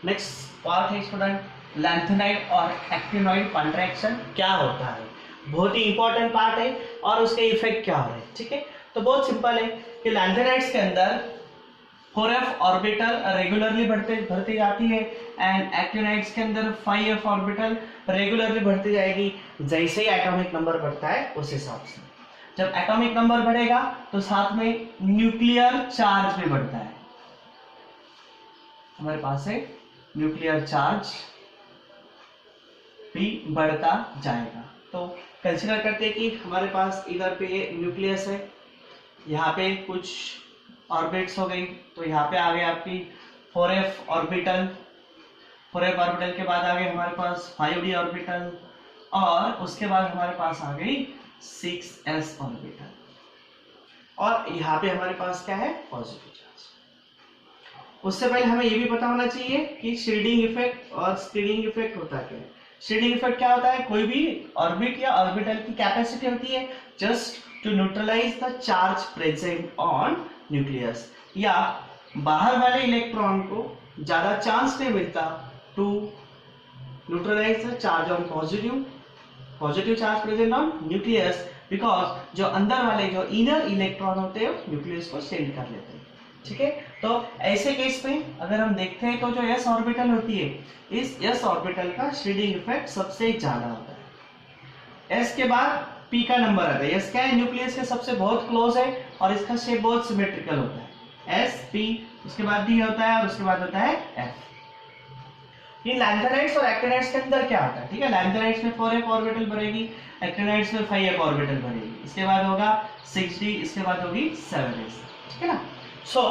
Next part है student lanthanide और actinoid contraction क्या होता है। बहुत ही इंपॉर्टेंट पार्ट है और उसके इफेक्ट क्या हो रहे हैं। ठीक है, तो बहुत सिंपल है कि लैंथेनाइड्स के अंदर 4f ऑर्बिटल रेगुलरली बढ़ती जाती है एंड एक्टिनाइड्स के अंदर 5f ऑर्बिटल रेगुलरली बढ़ती जाएगी जैसे ही एटॉमिक नंबर बढ़ता है उस हिसाब से। जब एटॉमिक नंबर बढ़ेगा तो साथ में न्यूक्लियर चार्ज भी बढ़ता है। हमारे पास है न्यूक्लियर चार्ज भी बढ़ता जाएगा। तो कंसीडर करते हैं कि हमारे पास इधर पे ये न्यूक्लियस है, यहाँ पे कुछ ऑर्बिट्स हो गई, तो यहाँ पे आ गए आपकी 4f ऑर्बिटल। 4f ऑर्बिटल के बाद आ गए हमारे पास 5d ऑर्बिटल और उसके बाद हमारे पास आ गई 6s ऑर्बिटल और यहाँ पे हमारे पास क्या है पॉजिटिव चार्ज। उससे पहले हमें ये भी पता होना चाहिए कि शील्डिंग इफेक्ट और स्क्रीनिंग इफेक्ट होता क्या है। शील्डिंग इफेक्ट क्या होता है, कोई भी ऑर्बिट या ऑर्बिटल की कैपेसिटी होती है just to neutralise the charge present on nucleus, या बाहर वाले इलेक्ट्रॉन को ज्यादा चांस नहीं मिलता to neutralise the charge on positive charge present on nucleus, because जो अंदर वाले जो इनर इलेक्ट्रॉन होते हैं न्यूक्लियस को सेंड कर लेते हैं। ठीक है, तो ऐसे केस में अगर हम देखते हैं तो जो s ऑर्बिटल होती है, इस s ऑर्बिटल का शील्डिंग इफेक्ट सबसे ज्यादा होता है। s के बाद p का नंबर आता है। s क्या है, न्यूक्लियस के सबसे बहुत क्लोज है और इसका शेप बहुत सिमेट्रिकल होता है। s p, उसके बाद d होता है और उसके बाद होता है f। ये लैंथेनाइड्स और एक्टिनाइड्स के अंदर क्या होता है, ठीक है, लैंथेनाइड्स में 4f ऑर्बिटल बढ़ेगी, एक्टिनाइड्स में 5f ऑर्बिटल बढ़ेगी, इसके बाद होगा 6d, इसके बाद होगी 7s। ठीक है ना। सो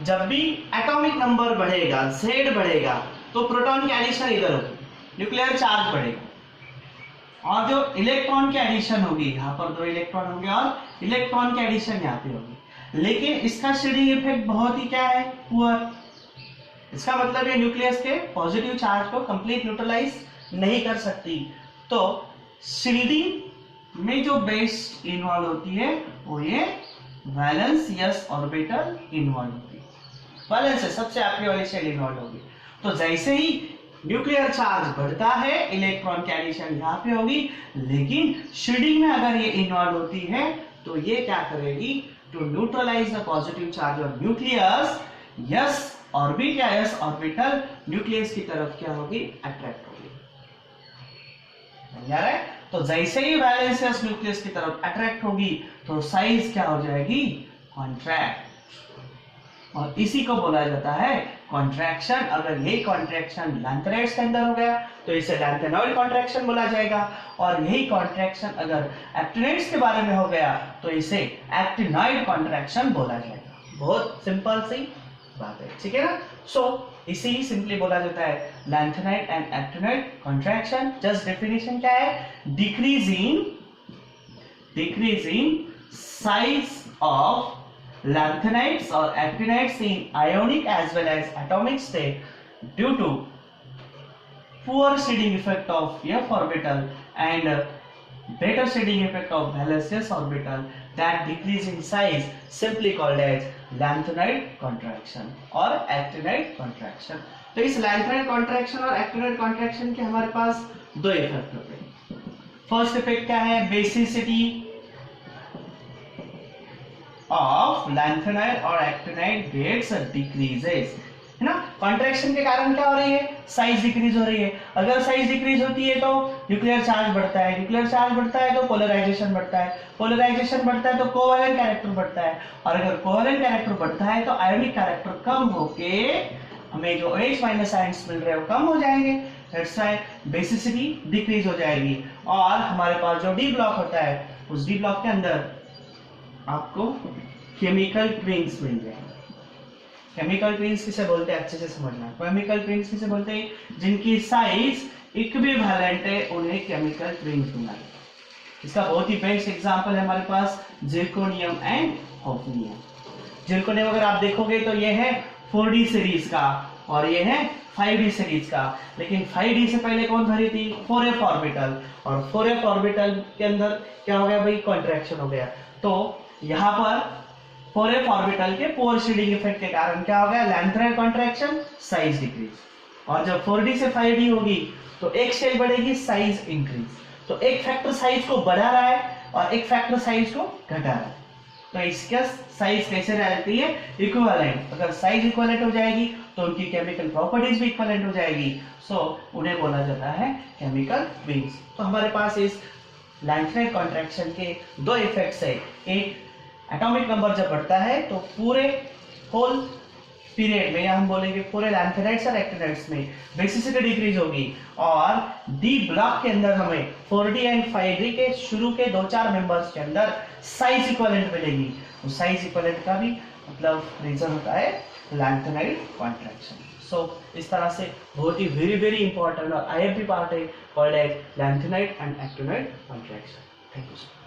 जब भी एटॉमिक नंबर बढ़ेगा, z बढ़ेगा, तो प्रोटॉन की एडिशन इधर होगी, न्यूक्लियर चार्ज बढ़ेगा और जो इलेक्ट्रॉन की एडिशन होगी, यहाँ पर 2 इलेक्ट्रॉन होंगे और इलेक्ट्रॉन की एडिशन यहाँ पे होगी। लेकिन इसका शील्डिंग इफेक्ट बहुत ही क्या है, पुअर। इसका मतलब ये न्यूक्लियस के पॉजिटिव चार्ज को कंप्लीट न्यूट्रलाइज नहीं कर सकती। तो शील्डिंग में जो बेस इन्वॉल्व होती है वो ये वैलेंस s ऑर्बिटल इन्वॉल्व होगी। वैलेंस से सबसे आखिरी वाली शेल इन्वॉल्व होगी। तो जैसे ही न्यूक्लियर चार्ज बढ़ता है, इलेक्ट्रॉन की एडिशन यहाँ पे होगी, लेकिन शील्डिंग में अगर ये इन्वॉल्व होती है तो ये क्या करेगी, to neutralise the positive charge of nucleus, s orbit या s ऑर्बिटल न्यूक्लियस की तरफ क्या होगी, अट्रैक्ट होगी। समझ आ रहा है। तो जैसे ही वैलेंस s न्यूक्लियस की तरफ अट्रैक्ट होगी तो साइज क्या हो जाएगी, कॉन्ट्रैक्ट, और इसी को बोला जाता है कॉन्ट्रैक्शन। अगर ये कॉन्ट्रैक्शन लैंथेनाइड्स के अंदर हो गया तो इसे लैंथेनॉइड कॉन्ट्रैक्शन बोला जाएगा, और यही कॉन्ट्रैक्शन अगर एक्टिनाइड्स के बारे में हो गया तो इसे एक्टिनॉइड कॉन्ट्रैक्शन बोला जाएगा। बहुत सिंपल सी बात है, ठीक है ना। सो इसे ही सिंपली बोला जाता है lanthanide and actinoid contraction. Just definition क्या है, decrease in size of lanthanides or actinides in ionic as well as atomic state due to poor shielding effect of f orbital and better shielding effect of valence s orbital, that decrease in size simply called as lanthanide contraction or actinide contraction। तो इस lanthanide contraction और actinide contraction के हमारे पास 2 effect होते हैं। First effect क्या है, basicity of lanthanide और actinide gets decreases, है ना। कॉन्ट्रैक्शन के कारण क्या हो रही है, साइज डिक्रीज हो रही है। अगर साइज डिक्रीज होती है तो न्यूक्लियर चार्ज बढ़ता है, न्यूक्लियर चार्ज बढ़ता है तो पोलराइजेशन बढ़ता है, पोलराइजेशन बढ़ता है तो कोवैलेंट कैरेक्टर बढ़ता है, और अगर कोवैलेंट कैरेक्टर बढ़ता है तो आयोनिक कैरेक्टर कम होके हमें जो H- आयंस मिल रहे हैं वो कम हो जाएंगे। दैट्स व्हाई बेसिसिटी डिक्रीज हो जाएगी। और हमारे पास जो डी ब्लॉक होता है, उस डी ब्लॉक के अंदर आपको केमिकल ट्विन्स मिल जाएंगे। केमिकल ट्विन्स किसे बोलते हैं, अच्छे से समझना। केमिकल ट्विन्स किसे बोलते हैं, जिनकी साइज इक्विवेलेंट है, उन्हें केमिकल ट्विन्स बोला जाता है। इसका बहुत ही बेस्ट एग्जांपल है हमारे पास जिरकोनियम एंड हॉफनियम। जिरकोनियम अगर आप देखोगे तो ये है 4d सीरीज का और ये है 5d सीरीज का, लेकिन 5d से पहले कौन भरी थी, 4f ऑर्बिटल, और 4f ऑर्बिटल के अंदर क्या हो गया भाई, कॉन्ट्रैक्शन हो गया। तो यहाँ पर 4f ऑर्बिटल के पोर शेडिंग इफेक्ट के कारण क्या हो गया, लैंथेनाइड कॉन्ट्रैक्शन, साइज डिक्रीज। और जब 4d से 5d होगी तो एक शेल बढ़ेगी, साइज इंक्रीज। तो एक फैक्टर साइज को बढ़ा रहा है और एक फैक्टर साइज को घटा रहा है। तो इसका साइज कैसे रहती है, इक्विवेलेंट। अगर साइज इक्विवेलेंट हो जाएगी तो उनकी केमिकल प्रॉपर्टीज भी इक्विवेलेंट हो जाएगी, सो उन्हें बोला जाता है केमिकल बीम्स। तो हमारे पास इस लैंथेनाइड कॉन्ट्रैक्शन के दो इफेक्ट्स है। एक, एटॉमिक नंबर जब बढ़ता है तो पूरे होल पीरियड में, या हम बोलेंगे पूरे लैंथेनाइड्स और एक्टिनाइड्स में बेसिसिटी डिक्रीज होगी, और डी ब्लॉक के अंदर हमें 4d एंड 5d के शुरू के 2-4 मेंबर्स के अंदर साइज इक्विवेलेंट मिलेगी। तो साइज इक्विवेलेंट का भी मतलब रीजन होता है लैंथेनाइड कॉन्ट्रैक्शन। सो इस तरह से बहुत ही वेरी इंपॉर्टेंट और आईएफबी पार्ट है called as lanthanide and actinide contraction. Thank you.